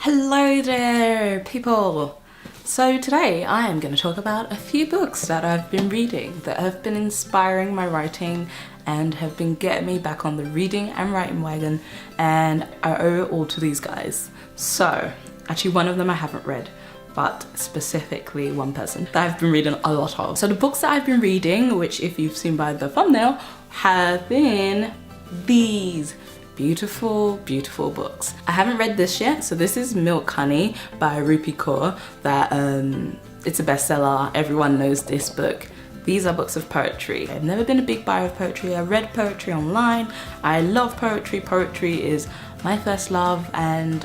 Hello there, people! So today I am going to talk about a few books that I've been reading that have been inspiring my writing and have been getting me back on the reading and writing wagon, and I owe it all to these guys. So, actually one of them I haven't read, but specifically one person that I've been reading a lot of. So the books that I've been reading, which if you've seen by the thumbnail, have been these beautiful books. I haven't read this yet, so this is Milk Honey by Rupi Kaur. It's a bestseller, everyone knows this book. These are books of poetry. I've never been a big buyer of poetry. I read poetry online. I love poetry. Poetry is my first love, and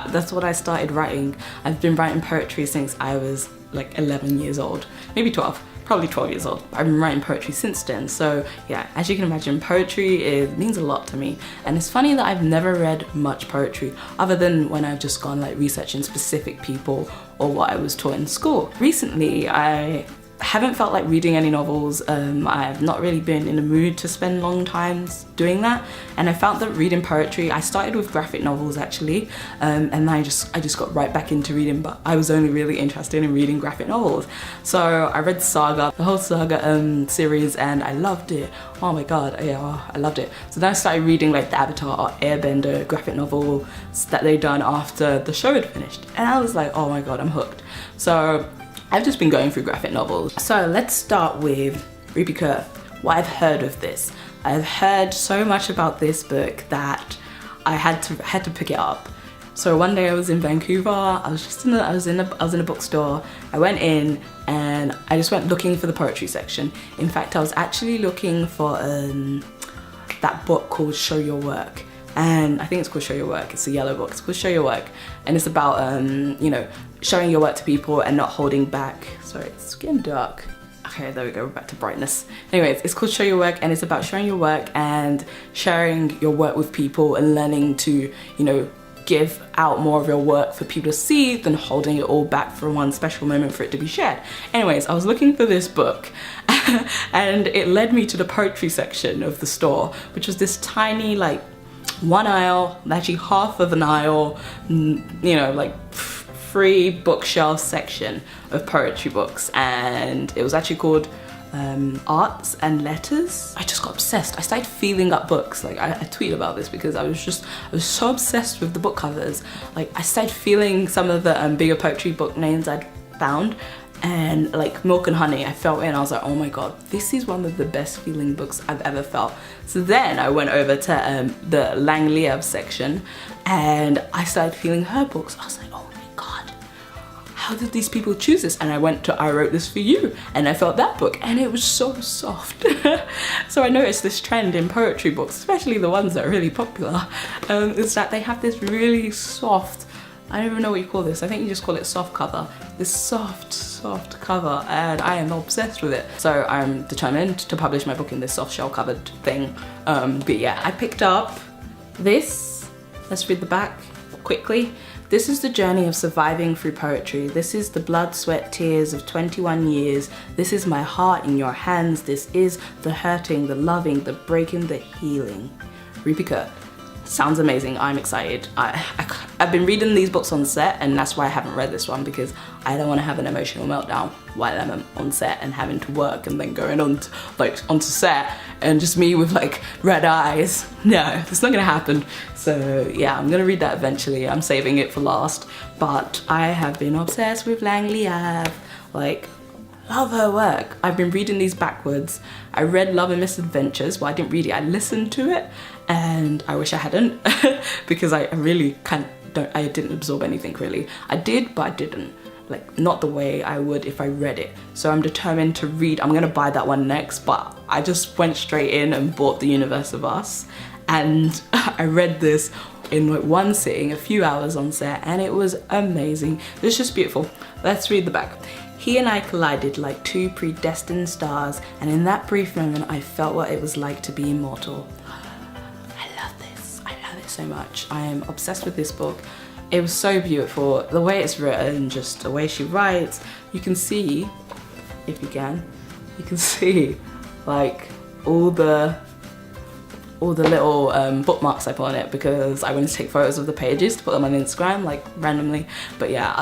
that's what I started writing. I've been writing poetry since I was like 11 years old, maybe 12. Probably 12 years old. I've been writing poetry since then, so yeah, as you can imagine, poetry means a lot to me. And it's funny that I've never read much poetry other than when I've just gone like researching specific people or what I was taught in school. Recently I haven't felt like reading any novels. I've not really been in the mood to spend long times doing that, and I found that reading poetry, I started with graphic novels actually, and I just got right back into reading, but I was only really interested in reading graphic novels. So I read Saga, the whole Saga series, and I loved it. Oh my god, yeah, I loved it. So then I started reading like the Avatar or Airbender graphic novel that they'd done after the show had finished, and I was like, oh my god, I'm hooked. So I've just been going through graphic novels. So let's start with Rupi Kaur. What I've heard of this. I've heard so much about this book that I had to pick it up. So one day I was in Vancouver. I was in a bookstore. I went in and I just went looking for the poetry section. In fact, I was actually looking for that book called Show Your Work. And I think it's called Show Your Work. It's a yellow book. It's called Show Your Work, and it's about you know, showing your work to people and not holding back. Sorry, it's getting dark. Okay, there we go, we're back to brightness. Anyways, it's called Show Your Work, and it's about showing your work and sharing your work with people and learning to, you know, give out more of your work for people to see than holding it all back for one special moment for it to be shared. Anyways, I was looking for this book and it led me to the poetry section of the store, which was this tiny like one aisle, actually half of an aisle, you know, like free bookshelf section of poetry books, and it was actually called Arts and Letters. I just got obsessed. I started feeling up books. Like I tweet about this because I was so obsessed with the book covers. Like I started feeling some of the bigger poetry book names I'd found, and like Milk and Honey, I felt it and I was like, oh my god, this is one of the best feeling books I've ever felt. So then I went over to the Leav section and I started feeling her books. I was like, oh my god, how did these people choose this? And I went to I Wrote This For You and I felt that book and it was so soft. So I noticed this trend in poetry books, especially the ones that are really popular, is that they have this really soft, I don't even know what you call this. I think you just call it soft cover. This soft cover, and I am obsessed with it. So I'm determined to publish my book in this soft shell covered thing. But yeah, I picked up this. Let's read the back quickly. This is the journey of surviving through poetry. This is the blood, sweat, tears of 21 years. This is my heart in your hands. This is the hurting, the loving, the breaking, the healing. Rupi Kaur. Sounds amazing. I'm excited. I've been reading these books on set, and that's why I haven't read this one, because I don't want to have an emotional meltdown while I'm on set and having to work and then going on onto set and just me with like red eyes. No, it's not gonna happen. So yeah, I'm gonna read that eventually. I'm saving it for last, but I have been obsessed with Leav. Like, love her work. I've been reading these backwards. I read Novelist Adventures. Well, I didn't read it, I listened to it, and I wish I hadn't because I really I didn't absorb anything really. I did, but I didn't. Like, not the way I would if I read it. So I'm determined to read. I'm gonna buy that one next, but I just went straight in and bought The Universe of Us, and I read this in like one sitting, a few hours on set, and it was amazing. It's just beautiful. Let's read the back. He and I collided like two predestined stars, and in that brief moment I felt what it was like to be immortal. I love this. I love it so much. I am obsessed with this book. It was so beautiful. The way it's written, just the way she writes. You can see, if you can see like all the all the little bookmarks I put on it because I wanted to take photos of the pages to put them on Instagram, like randomly. But yeah,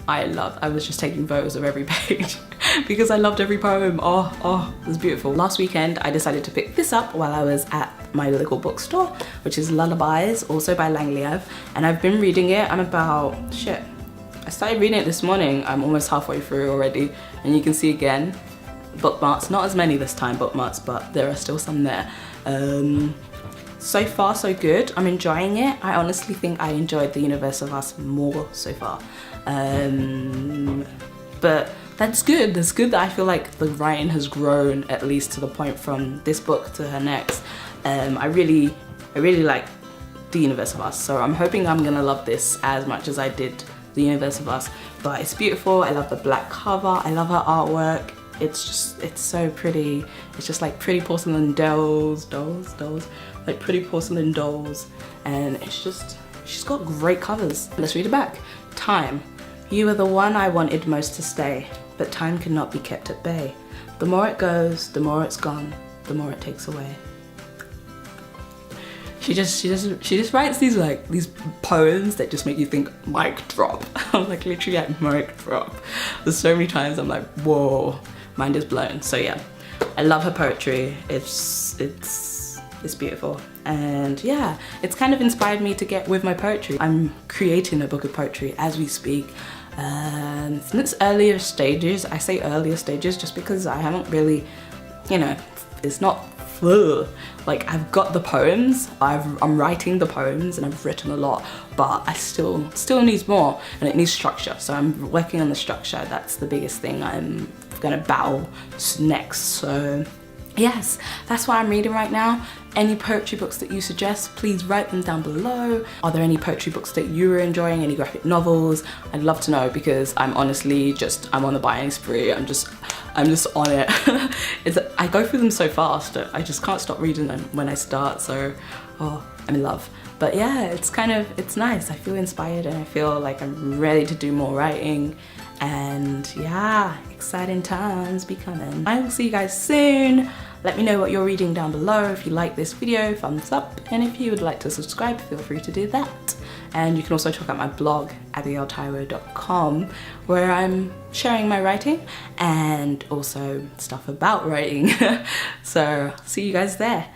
I was just taking photos of every page because I loved every poem. Oh, it was beautiful. Last weekend I decided to pick this up while I was at my local bookstore, which is Lullabies, also by Leav, and I've been reading it. I'm about, I started reading it this morning. I'm almost halfway through already, and you can see again, bookmarks, not as many this time bookmarks, but there are still some there. So far so good. I'm enjoying it. I honestly think I enjoyed The Universe of Us more so far. But that's good. That's good that I feel like the writing has grown, at least to the point from this book to her next. I really like The Universe of Us, so I'm hoping I'm gonna love this as much as I did The Universe of Us. But it's beautiful. I love the black cover. I love her artwork. It's so pretty. It's just like pretty porcelain dolls, like pretty porcelain dolls, and she's got great covers. Let's read it back. Time. You are the one I wanted most to stay, but time cannot be kept at bay. The more it goes, the more it's gone, the more it takes away. She just writes these poems that just make you think mic drop. I'm like literally at mic drop. There's so many times I'm like, whoa, mind is blown. So yeah, I love her poetry. It's beautiful, and yeah, it's kind of inspired me to get with my poetry. I'm creating a book of poetry as we speak. In its earlier stages. I say earlier stages just because I haven't really, it's not like I've got the poems, I'm writing the poems and I've written a lot, but I still needs more, and it needs structure. So I'm working on the structure. That's the biggest thing I'm gonna battle next. So yes, that's what I'm reading right now. Any poetry books that you suggest, please write them down below. Are there any poetry books that you are enjoying, any graphic novels? I'd love to know, because I'm honestly I'm on the buying spree. I'm just on it. I go through them so fast, I just can't stop reading them when I start, so I'm in love. But yeah, it's nice. I feel inspired and I feel like I'm ready to do more writing, and yeah, exciting times be coming. I will see you guys soon. Let me know what you're reading down below. If you like this video, thumbs up, and if you would like to subscribe, feel free to do that. And you can also check out my blog, abigailtaiwo.com, where I'm sharing my writing and also stuff about writing. So see you guys there.